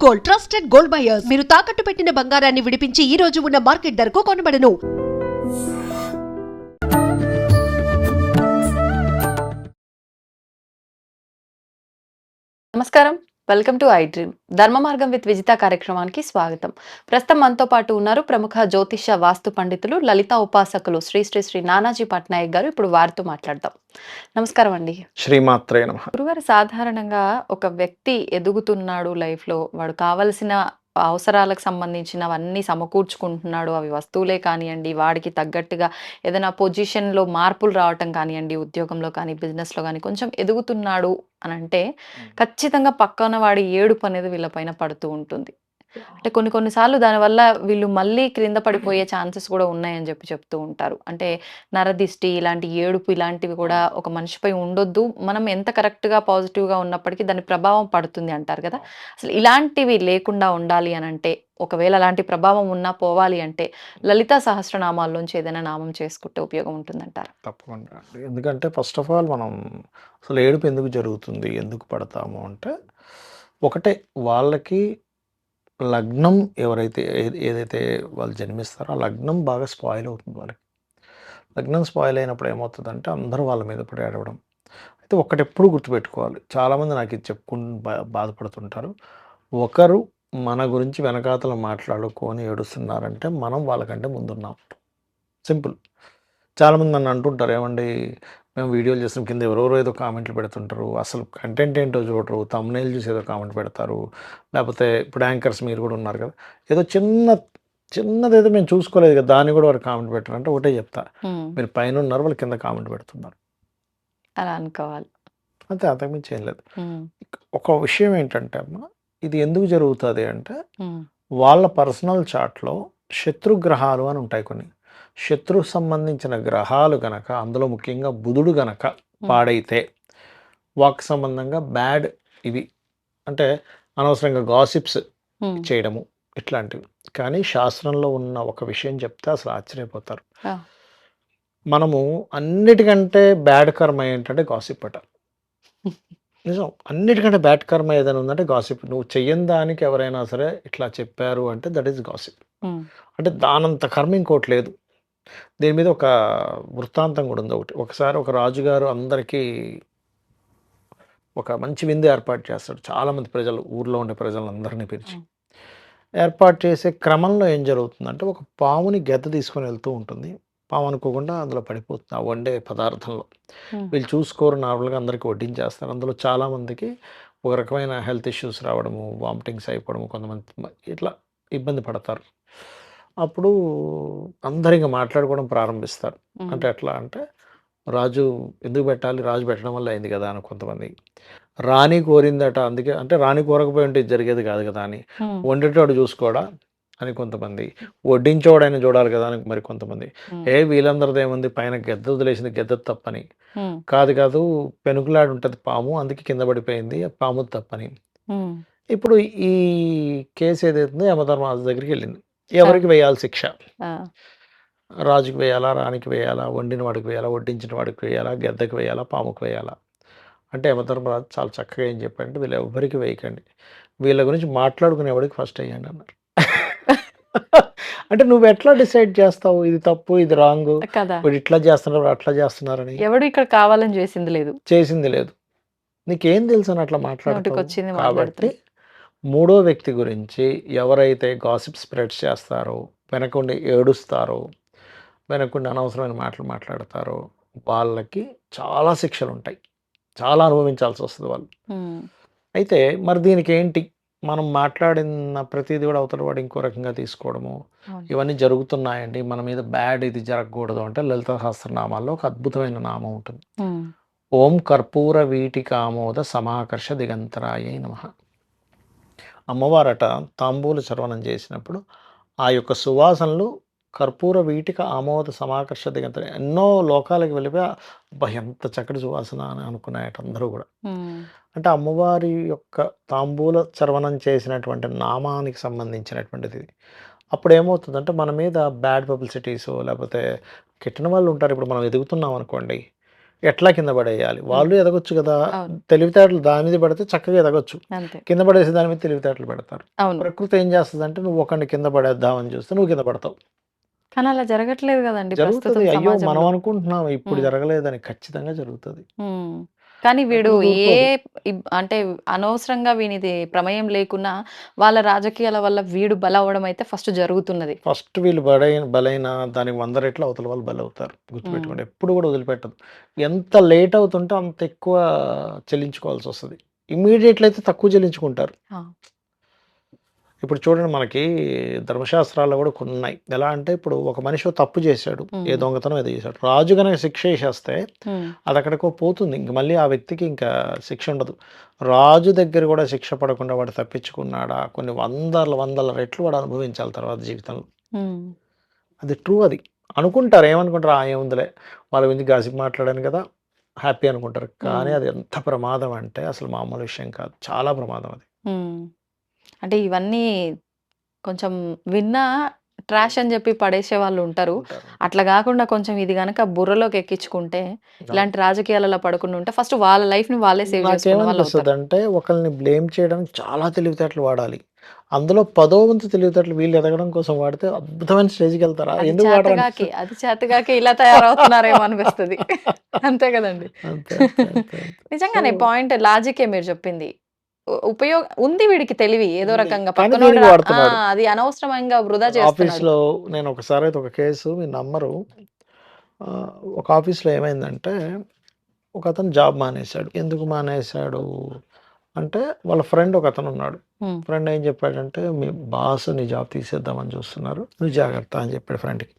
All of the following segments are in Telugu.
Gold, trusted gold buyers. మీరు తాకట్టు పెట్టిన బంగారాన్ని విడిపించి ఈ రోజు ఉన్న మార్కెట్ ధరకు కొనబడను. నమస్కారం, వెల్కమ్ టు ఐ డ్రీమ్. ధర్మ మార్గం విత్ విజిత కార్యక్రమానికి స్వాగతం. ప్రస్తుతం మనతో పాటు ఉన్నారు ప్రముఖ జ్యోతిష వాస్తు పండితులు, లలిత ఉపాసకులు శ్రీ శ్రీ శ్రీ నానాజీ పట్నాయక్ గారు. ఇప్పుడు వారితో మాట్లాడదాం. నమస్కారం అండి. శ్రీమాత్రే నమః. గురుగారు, సాధారణంగా ఒక వ్యక్తి ఎదుగుతున్నాడు లైఫ్లో, వాడు కావలసిన అవసరాలకు సంబంధించినవన్నీ సమకూర్చుకుంటున్నాడు. అవి వస్తువులే కానివ్వండి, వాడికి తగ్గట్టుగా ఏదైనా పొజిషన్లో మార్పులు రావటం కానివ్వండి, ఉద్యోగంలో కానీ బిజినెస్లో కానీ కొంచెం ఎదుగుతున్నాడు అని అంటే ఖచ్చితంగా పక్కన వాడి ఏడుపు అనేది వీళ్ళపైన పడుతూ ఉంటుంది. అంటే కొన్ని సార్లు దానివల్ల వీళ్ళు మళ్ళీ క్రింద పడిపోయే ఛాన్సెస్ కూడా ఉన్నాయని చెప్తూ ఉంటారు. అంటే నరదిష్టి, ఇలాంటి ఏడుపు, ఇలాంటివి కూడా ఒక మనిషిపై ఉండొద్దు. మనం ఎంత కరెక్ట్గా పాజిటివ్గా ఉన్నప్పటికీ దాని ప్రభావం పడుతుంది అంటారు కదా. అసలు ఇలాంటివి లేకుండా ఉండాలి అని అంటే, ఒకవేళ అలాంటి ప్రభావం ఉన్నా పోవాలి అంటే లలితా సహస్రనామాల్లోంచి ఏదైనా నామం చేసుకుంటే ఉపయోగం ఉంటుందంటారు? తప్పకుండా అండి. ఎందుకంటే ఫస్ట్ ఆఫ్ ఆల్ మనం అసలు ఏడుపు ఎందుకు జరుగుతుంది, ఎందుకు పడతాము అంటే, ఒకటే వాళ్ళకి లగ్నం ఎవరైతే ఏదైతే వాళ్ళు జన్మిస్తారో ఆ లగ్నం బాగా స్పాయిల్ అవుతుంది వాళ్ళకి. లగ్నం స్పాయిల్ అయినప్పుడు ఏమవుతుందంటే అందరూ వాళ్ళ మీద పడి ఏడవడం. అయితే ఒకటి ఎప్పుడు గుర్తుపెట్టుకోవాలి, చాలామంది నాకు ఇది చెప్పుకుని బాధపడుతుంటారు. ఒకరు మన గురించి వెనకాతల మాట్లాడుకొని ఏడుస్తున్నారంటే మనం వాళ్ళకంటే ముందున్నాం. సింపుల్. చాలామంది నన్ను అంటుంటారు, ఏమండి మేము వీడియోలు చేస్తాం, కింద ఎవరెవరో ఏదో కామెంట్లు పెడుతుంటారు, అసలు కంటెంట్ ఏంటో చూడరు, థంబ్నెయిల్ చూసి ఏదో కామెంట్ పెడతారు. లేకపోతే ఇప్పుడు యాంకర్స్ మీరు కూడా ఉన్నారు కదా, ఏదో చిన్నదేదో మేము చూసుకోలేదు కదా దాన్ని కూడా వారు కామెంట్ పెట్టారు. అంటే ఒకటే చెప్తా, మీరు పైన ఉన్నారు, వాళ్ళు కింద కామెంట్ పెడుతున్నారు, అలా అనుకోవాలి అంతే, అంతకుమించి ఏం లేదు. ఒక విషయం ఏంటంటే అమ్మ, ఇది ఎందుకు జరుగుతుంది అంటే వాళ్ళ పర్సనల్ చార్ట్లో శత్రుగ్రహాలు అని ఉంటాయి కొన్ని. శత్రు సంబంధించిన గ్రహాలు గనక, అందులో ముఖ్యంగా బుధుడు గనక పాడైతే వాక్ సంబంధంగా బ్యాడ్ ఇవి అంటే అనవసరంగా గాసిప్స్ చేయడము ఇట్లాంటివి. కానీ శాస్త్రంలో ఉన్న ఒక విషయం చెప్తే అసలు ఆశ్చర్యపోతారు. మనము అన్నిటికంటే బ్యాడ్ కర్మ ఏంటంటే గాసిప్ అట. నిజం, అన్నిటికంటే బ్యాడ్ కర్మ ఏదైనా ఉందంటే గాసిప్. నువ్వు చెయ్యని దానికి ఎవరైనా సరే ఇట్లా చెప్పారు అంటే దట్ ఈస్ గాసిప్. అంటే దానంత కర్మ ఇంకోటి లేదు. దీని మీద ఒక వృత్తాంతం కూడా ఉంది ఒకటి. ఒకసారి ఒక రాజుగారు అందరికీ ఒక మంచి విందు ఏర్పాటు చేస్తాడు. చాలామంది ప్రజలు, ఊర్లో ఉండే ప్రజలందరినీ పిలిచి ఏర్పాటు చేసే క్రమంలో ఏం జరుగుతుందంటే, ఒక పాముని గెద్ద తీసుకొని వెళ్తూ ఉంటుంది. పాము అనుకోకుండా అందులో పడిపోతుంది ఆ వండే పదార్థంలో. వీళ్ళు చూసుకోరు, నార్మల్గా అందరికీ వడ్డించేస్తారు. అందులో చాలామందికి ఒక రకమైన హెల్త్ ఇష్యూస్ రావడము, వామిటింగ్స్ అయిపోవడము, కొంతమంది ఇట్లా ఇబ్బంది పడతారు. అప్పుడు అందరు ఇంకా మాట్లాడుకోవడం ప్రారంభిస్తారు. అంటే ఎట్లా అంటే, రాజు ఎందుకు పెట్టాలి, రాజు పెట్టడం వల్ల అయింది కదా అని కొంతమంది. రాణి కోరిందట, అందుకే అంటే రాణి కోరకపోయి ఉంటే ఇది జరిగేది కాదు కదా అని. వండేటోడు చూసుకోడా అని కొంతమంది, వడ్డించేవాడైనా చూడాలి కదా అని మరి కొంతమంది. వీళ్ళందరిది ఏముంది, పైన గెద్ద వదిలేసింది, గెద్ద తప్పని. కాదు పెనుకులాడు ఉంటుంది పాము, అందుకే కింద పడిపోయింది, పాము తప్పని. ఇప్పుడు ఈ కేసు ఏదైతుందో యమధర్మరాజు దగ్గరికి వెళ్ళింది. ఎవరికి వేయాలి శిక్ష? రాజుకి వేయాలా, రాణికి వేయాలా, వండిన వాడికి వేయాలా, వడ్డించిన వాడికి వేయాలా, గెద్దకి వేయాలా, పాముకి వేయాలా? అంటే యమధర్మరాజు చాలా చక్కగా ఏం చెప్పారంటే, వీళ్ళు ఎవరికి వేయకండి, వీళ్ళ గురించి మాట్లాడుకునేవాడికి ఫస్ట్ వేయండి అన్నారు. అంటే నువ్వు ఎట్లా డిసైడ్ చేస్తావు ఇది తప్పు ఇది రాంగ్, వీడు ఇట్లా చేస్తున్నారు అట్లా చేస్తున్నారని? ఎవడు ఇక్కడ కావాలని చేసింది లేదు, నీకేం తెలుసు అని అట్లా మాట్లాడుతావు. కాబట్టి మూడో వ్యక్తి గురించి ఎవరైతే గాసిప్ స్ప్రెడ్స్ చేస్తారో, వెనకుండి ఏడుస్తారో, వెనకుండి అనవసరమైన మాటలు మాట్లాడతారో వాళ్ళకి చాలా శిక్షలు ఉంటాయి, చాలా అనుభవించాల్సి వస్తుంది వాళ్ళు. అయితే మరి దీనికి ఏంటి, మనం మాట్లాడిన ప్రతిదీ కూడా అవతల వాడు ఇంకో రకంగా తీసుకోవడము, ఇవన్నీ జరుగుతున్నాయండి, మన మీద బ్యాడ్ ఇది జరగకూడదు అంటే లలిత సహస్రనామాల్లో ఒక అద్భుతమైన నామం ఉంటుంది. ఓం కర్పూర వీటికామోద సమాకర్ష దిగంతరాయ నమః. అమ్మవారట తాంబూల చర్వణం చేసినప్పుడు ఆ యొక్క సువాసనలు కర్పూర వీటిక ఆమోద సమాకర్ష దిగంతర, ఎన్నో లోకాలకు వెళ్ళిపోయి అబ్బా ఎంత చక్కటి సువాసన అని అనుకున్నాయట అందరూ కూడా. అంటే అమ్మవారి యొక్క తాంబూల చర్వణం చేసినటువంటి నామానికి సంబంధించినటువంటిది. అప్పుడు ఏమవుతుందంటే మన మీద బ్యాడ్ పబ్లిసిటీస్, లేకపోతే కిట్టిన వాళ్ళు ఉంటారు. ఇప్పుడు మనం ఎదుగుతున్నాం అనుకోండి, ఎట్లా కింద పడేయాలి, వాళ్ళు ఎదగొచ్చు కదా, అవును. తెలివితేటలు దాని మీద పడితే చక్కగా ఎదగొచ్చు, అంతే. కింద పడేసి దాని మీద తెలివితేటలు పెడతారు. అవును. ప్రకృతి ఏం చేస్తుందంటే నువ్వు ఒకరిని కింద పడేద్దామని చూస్తే నువ్వు కింద పడతావు. కానీ అలా జరగట్లేదు గదండీ ప్రస్తుతం జరుగుతుంది. అయ్యో! మనం సమాజంలో. అనుకుంటున్నాం ఇప్పుడు హ్మ్. జరగలేదని, ఖచ్చితంగా జరుగుతది. హ్మ్. కానీ వీడు ప్రకృతి ఏ ఊరుకోదు. అంటే అనవసరంగా వీనిది ప్రమేయం లేకున్నా వాళ్ళ రాజకీయాల వల్ల వీడు బలవ్వడం అయితే ఫస్ట్ జరుగుతున్నది. ఫస్ట్ వీళ్ళు బలైన దానికి 100 రెట్లు అవతల వాళ్ళు బలవుతారు. హ్మ్. గుర్తుపెట్టుకోండి. ఎప్పుడు కూడా వదిలిపెట్టదు. ఎంత లేట్ అవుతుంటే అంత ఎక్కువ చెల్లించుకోవాల్సొస్తది. ఇమ్మీడియేట్‌లో అయితే తక్కువ చెల్లించుకుంటారు. ఆ! ఇప్పుడు చూడండి, మనకి ధర్మశాస్త్రాల్లో కూడా కొన్ని ఉన్నాయి. ఎలా అంటే ఇప్పుడు ఒక మనిషి ఓ తప్పు చేశాడు. ఏ హ్మ్. దొంగతనం ఏదో చేశాడు. రాజు గనక శిక్ష ఏసేస్తే హ్మ్. అది అక్కడికో పోతుంది. ఇంక మళ్ళీ ఆ వ్యక్తికి ఇంకా శిక్ష ఉండదు. రాజు దగ్గర కూడా శిక్ష పడకుండా వాడు తప్పించుకున్నాడా, కొన్ని వందల రెట్లు వాడు అనుభవించాలి తర్వాత జీవితంలో. హ్మ్. అది ట్రూ అది. అనుకుంటారు, ఏమనుకుంటారు, ఏముందిలే వాళ్ళ గురించి గాసిప్ మాట్లాడాను కదా, హ్యాపీ అనుకుంటారు. కానీ హ్మ్. అది ఎంత ప్రమాదం అంటే అసలు మామూలు విషయం కాదు. చాలా ప్రమాదం అది. హ్మ్. అంటే ఇవన్నీ కొంచెం విన్నా ట్రాష్ అని జెప్పి పడేసేవాళ్ళు ఉంటారు. ఉంటారు. అట్లా గాకుండా కొంచెం ఇది గనక బుర్రలోకి ఎక్కించుకుంటే, ఇలాంటి రాజకీయాలలో పడకుండా ఉంటే ఫస్ట్ వాళ్ళ లైఫ్‌ని వాళ్ళే సేవ్ చేసుకున్న వాళ్ళవుతారు. నాకేమనిపిస్తదంటే ఒకళ్ళని బ్లేమ్ చేయడానికి చాలా తెలివితేటలు వాడాలి. అందులో 10వ వంతు తెలివితేటలు వీళ్ళు ఎదగడం కోసం వాడితే అద్భుతమైన స్టేజ్‌కెళ్తారా? అది ఎందుకు వాడరనిపిస్తది. చేతగాకే ఇలా తయారవుతున్నారేమో అనిపిస్తది. అంతే గదండీ! అంతే. సో, నిజంగానే పాయింట్ లాజికే మీరు చెప్పింది. ఉంది వీడికి తెలివి ఏదో ఉంది. రకంగా కానీ పక్కనోడు దీనికి వాడుతున్నాడు. అది అనవసరంగా వృధా చేస్తున్నాడు. ఆఫీస్‌లో నేను ఒకసారైతే ఒక కేసు మీరు నమ్మరు. ఒక ఆఫీస్‌లో ఏమైందంటే ఒకతను జాబ్ మానేశాడు. ఎందుకు మానేశాడు అంటే వాళ్ళ ఫ్రెండ్ ఒకతనున్నాడు. హ్మ్. ఫ్రెండ్ ఏం చెప్పాడంటే, "మీ బాస్ నీ జాబ్ తీసేద్దామని చూస్తున్నారు. నువ్వు జాగ్రత్త" అని చెప్పాడు ఫ్రెండ్‌కి,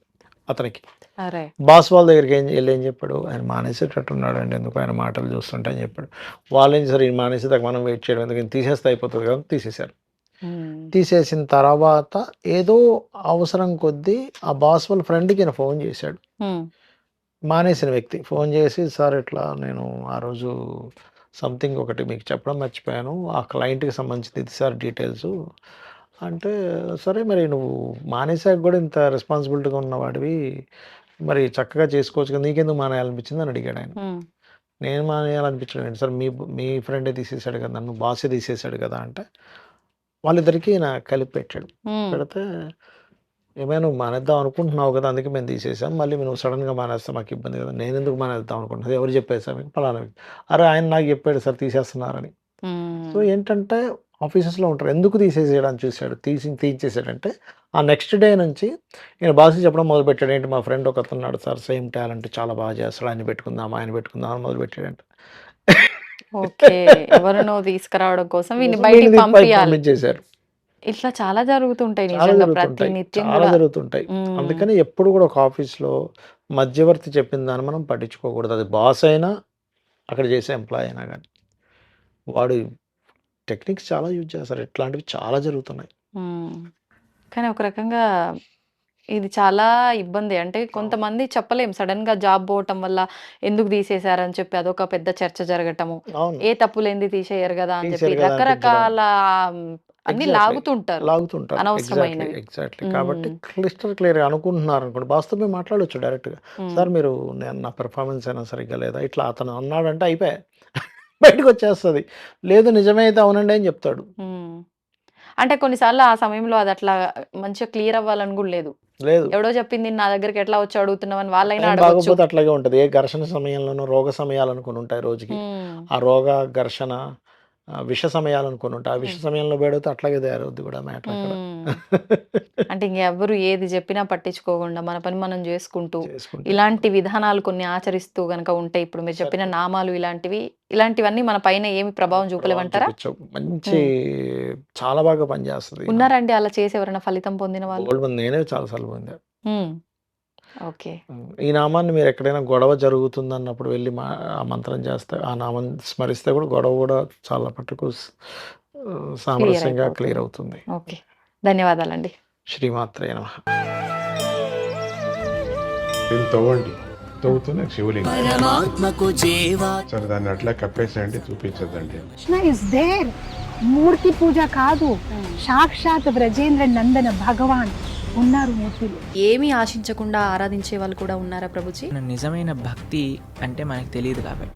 అతనికి. అరే! బాస్ వాళ్ళ దగ్గరికి ఏం చెప్పాడు, "ఆయన మానేసేటట్టున్నాడండి. ఎందుకు ఆయన మాటలు చూస్తుంటే" అని చెప్పాడు. వాళ్ళేం చేశారు, ఈయన మానేసేదాకా మనం వెయిట్ చేయడం ఎందుకు, ఈయన తీసేస్తే అయిపోతది కదా అని తీసేశారు. హ్మ్. తీసేసిన తర్వాత ఏదో అవసరం కొద్దీ ఆ బాస్ వాళ్ళ ఫ్రెండ్‌కి ఈయన ఫోన్ చేశాడు. హ్మ్. మానేసిన వ్యక్తి ఫోన్ చేసి, "సార్ ఇట్లా నేను ఆ రోజు సంథింగ్ ఒకటి మీకు చెప్పడం మర్చిపోయాను. ఆ క్లయింట్‌కి సంబంధించింది ఇది సార్ డీటెయిల్సు" అంటే, "సరే మరి నువ్వు మానేసాక కూడా ఇంత రెస్పాన్సిబిలిటీగా ఉన్నవాడివి, మరి చక్కగా చేసుకోవచ్చు కదా! నీకెందుకు మానేయాలనిపించింది" అని అడిగాడాయన. హ్మ్. నేను మానేయాలనిపించడం ఏంటి సార్, మీ ఫ్రెండే తీసేసాడు కదా నన్ను, బాసే తీసేసాడు కదా అంటే, వాళ్ళిద్దరికీ ఈయన కలిపి పెట్టాడు. హ్మ్. పెడితే, "ఏమైనా నువ్వు మానేద్దాం అనుకుంటున్నావు కదా! అందుకే మేము తీసేసాం. మళ్ళీ నువ్వు సడెన్‌గా మానేస్తే మాకు ఇబ్బంది కదా! నేనెందుకు మానేద్దాం అనుకుంటున్నాను. ఎవరు చెప్పారు సార్ మీకు?" పలానా వ్యక్తి. "అరే! ఆయన నాకు చెప్పాడు సార్ తీసేస్తున్నారని." సో, హ్మ్. ఏంటంటే ఆఫీసెస్‌లో ఉంటారు. ఎందుకు తీసేసేయడానికి చూసాడు, తీయించేసాడంటే, ఆ నెక్స్ట్ డే నుంచి ఈయన బాస్‌కి చెప్పడం మొదలుపెట్టాడు. "ఏంటి మా ఫ్రెండ్ ఒకతనున్నాడు సార్ సేమ్ టాలెంట్ చాలా బాగా చేస్తాడు. ఆయన పెట్టుకుందాం" అని మొదలుపెట్టాడంట. ఓకే. ఎవరినో తీసుకురావడం కోసం వీడిని కోసం బయటికి వీడిని పంపియాలి. పంపించేశారు. ఇట్లా చాలా జరుగుతుంటాయి చాలా నిజంగా ప్రతి జరుగుతుంటాయి. నిత్యం చాలా గూడా. జరుగుతుంటాయి. హ్మ్. అందుకని ఎప్పుడు కూడా ఒక ఆఫీస్‌లో మధ్యవర్తి చెప్పిన దాన్ని మనం పట్టించుకోకూడదు. అది బాస్ అయినా, అక్కడ చేసే ఎంప్లాయీ అయినా గాని. వాడు టెక్నిక్స్ చాలా యూజ్ చేస్తారు. ఇట్లాంటివి చాలా జరుగుతున్నాయి. హ్మ్. కానీ ఒక రకంగా ఇది చాలా ఇబ్బంది. అంటే అవును. కొంతమంది చెప్పలేం సడెన్‌గా జాబ్ పోవటం వల్ల ఎందుకు తీసేశారని చెప్పి అదొక పెద్ద చర్చ జరగటము. అవును. ఏ తప్పు లేనిది తీసేయరు గదా! అని చెప్పి తీశారు కదా అనిపించడం. రకరకాల హ్మ్, అన్నీ ఎగ్జాక్ట్‌లీ. లాగుతుంటారు. లాగుతుంటారు. అనవసరమైనవి. ఎగ్జాక్ట్‌లీ. కాబట్టి హ్మ్. క్లియర్‌గా అనుకుంటున్నారనుకోండి, బాస్‌తో మీరు మాట్లాడొచ్చు డైరెక్ట్‌గా. హ్మ్. సార్ మీరు నా పెర్ఫార్మన్స్ అయినా సరిగ్గా లేదా, ఇట్లా అతను అన్నాడంటే అయిపాయే. బయటకొచ్చేస్తది. లేదు నిజమే అయితే అవునండి అని చెప్తాడు. హ్మ్. అంటే కొన్ని సార్లు ఆ సమయంలో అదట్లా మంచిగా క్లియర్ అవ్వాలని గూడా లేదు. లేదు. ఎవడో చెప్పింది నా దగ్గరికి ఎట్లా వచ్చి అడుగుతున్నావని వాళ్ళైనా టైం అడగొచ్చు. బాగోకపోతే అట్లాగే ఉంటది. ఏ ఘర్షణ సమయంలోనో, రోగ సమయాలని కొన్ని ఉంటాయి రోజుకి. హ్మ్. ఆ రోగ, ఘర్షణ, విష సమయాలని కొన్ని ఉంటాయి. ఆ విష హ్మ్. సమయంలో బెడితే అట్లాగే తయారవుద్ది కూడా మ్యాటర్ అక్కడ. హ్మ్. అంటే ఇంకెవ్వరు ఏది జెప్పినా పట్టించుకోకుండా మన పని మనం జేసుకుంటూ, చేసుకుంటే ఇలాంటి విధానాలు కొన్ని ఆచరిస్తూ గనక ఉంటే ఇప్పుడు మీరు చెప్పిన సరిపోతుంది. నామాలు ఇలాంటివన్నీ మన పైన ఏమి ప్రభావం ప్రభావం చూపలేవంటారా? చూపించవు. మంచి హ్మ్. చాలా బాగా పనిచేస్తది ఈ నమ్మకం. ఉన్నారండి అలా చేసి ఎవరైనా ఫలితం పొందిన వాళ్ళు? బోలెడు మంది, నేనే చాలా సార్లు పొందా. హ్మ్. ఓకే. ఈ నామాన్ని మీరెక్కడైనా గొడవ జరుగుతుందన్నప్పుడు వెళ్లి ఆ మంత్రం చేస్తే, ఆ నామం స్మరిస్తే కూడా గొడవ కూడా చాలా మటుకు క్లియర్ సామరస్యంగా అయిపోతుంది. క్లియర్ అవుతుంది. ఓకే. ధన్యవాదాలండి. శ్రీమాత్రే నమః. దీన్ని తవ్వండి. తవ్వుతూనే శివలింగం. పరమాత్మకు చేవా సరే దాన్ని అట్లా కప్పేసేయండి, చూపించదండి. Krishna is there. మూర్తి పూజ కాదు, సాక్షాత్ బ్రజేంద్ర నందన భగవాన్ ఉన్నారు మూర్తులు. ఏమీ ఆశించకుండా ఆరాధించే వాళ్ళు కూడా ఉన్నారా ప్రభుజీ? నిజమైన భక్తి అంటే మనకు తెలియదు కాబట్టి